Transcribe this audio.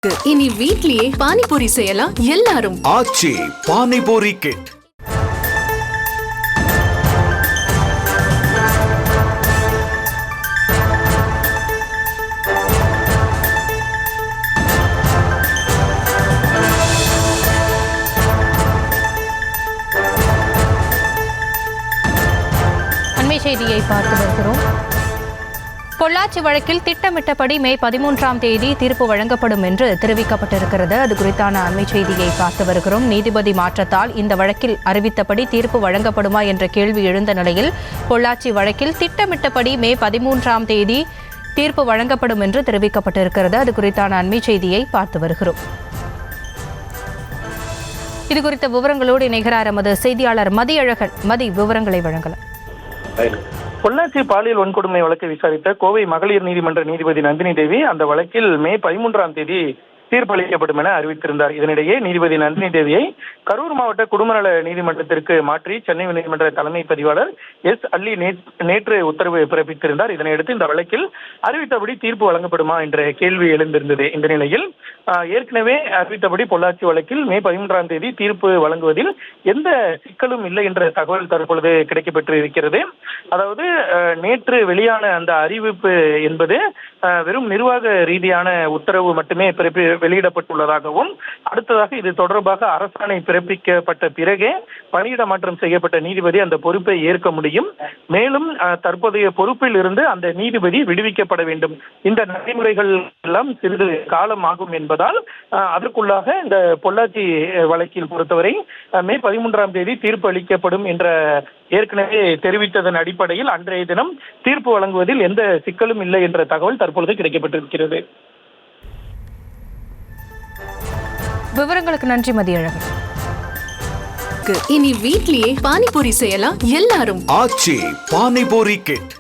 இனி வீட்லயே பானிபூரி செய்யலாம் எல்லாரும். ஆச்சி பானிபூரி கிட். அண்மை செய்தியை பார்த்து வருகிறோம். பொள்ளாச்சி வழக்கில் திட்டமிட்டபடி மே 13ஆம் தேதி தீர்ப்பு வழங்கப்படும் என்று தெரிவிக்கப்பட்டிருக்கிறது. அது குறித்தான அண்மை செய்தியை பார்த்து வருகிறோம். நீதிபதி மாற்றத்தால் இந்த வழக்கில் அறிவித்தபடி தீர்ப்பு வழங்கப்படுமா என்ற கேள்வி எழுந்த நிலையில் பொள்ளாச்சி வழக்கில் திட்டமிட்டபடி மே 13ஆம் தேதி தீர்ப்பு வழங்கப்படும் என்று தெரிவிக்கப்பட்டிருக்கிறது. அது குறித்தான அண்மை செய்தியை பார்த்து வருகிறோம். இது குறித்த விவரங்களோடு இணைகிறார் எமது செய்தியாளர் மதியழகன். மதி, விவரங்களை வழங்கலாம். பொள்ளாச்சி பாலியல் வன்கொடுமை வழக்கை விசாரித்த கோவை மகளிர் நீதிமன்ற நீதிபதி நந்தினி தேவி அந்த வழக்கில் மே 13ஆம் தேதி தீர்ப்பளிக்கப்படும் என அறிவித்திருந்தார். இதனிடையே நீதிபதி நந்தினி தேவியை கரூர் மாவட்ட குடும்பநல நீதிமன்றத்திற்கு மாற்றி சென்னை நீதிமன்ற தலைமை பதிவாளர் எஸ் அல்லி நேற்று உத்தரவு பிறப்பித்திருந்தார். இதனையடுத்து இந்த வழக்கில் அறிவித்தபடி தீர்ப்பு வழங்கப்படுமா என்ற கேள்வி எழுந்திருந்தது. இந்த நிலையில் ஏற்கனவே அறிவித்தபடி பொள்ளாச்சி வழக்கில் மே 13ஆம் தேதி தீர்ப்பு வழங்குவதில் எந்த சிக்கலும் இல்லை என்ற தகவல் தற்பொழுது கிடைக்கப்பெற்று இருக்கிறது. அதாவது நேற்று வெளியான அந்த அறிவிப்பு என்பது வெறும் நிர்வாக ரீதியான உத்தரவு மட்டுமே வெளியிடப்பட்டுள்ளதாகவும், அடுத்ததாக இது தொடர்பாக அரசாணை பிறப்பிக்கப்பட்ட பிறகே பணியிட மாற்றம் செய்யப்பட்ட நீதிபதி அந்த பொறுப்பை ஏற்க முடியும். மேலும் தற்போதைய பொறுப்பில் இருந்து அந்த நீதிபதி விடுவிக்கப்பட வேண்டும். இந்த நடைமுறைகள் எல்லாம் சிறிது காலம் ஆகும் என்பதால் அதற்குள்ளாக இந்த பொள்ளாச்சி வழக்கில் பொறுத்தவரை மே 13ஆம் தேதி தீர்ப்பு அளிக்கப்படும் என்ற ஏற்கனவே தெரிவித்ததன் அடிப்படையில் அன்றைய தினம் தீர்ப்பு வழங்குவதில் எந்த சிக்கலும் இல்லை என்ற தகவல் தற்பொழுது கிடைக்கப்பட்டிருக்கிறது. விவரங்களுக்கு நன்றி மதியழகன். இனி வீட்லயே பானிபூரி செய்யலாம் எல்லாரும். ஆச்சி பானிபூரி கிட்.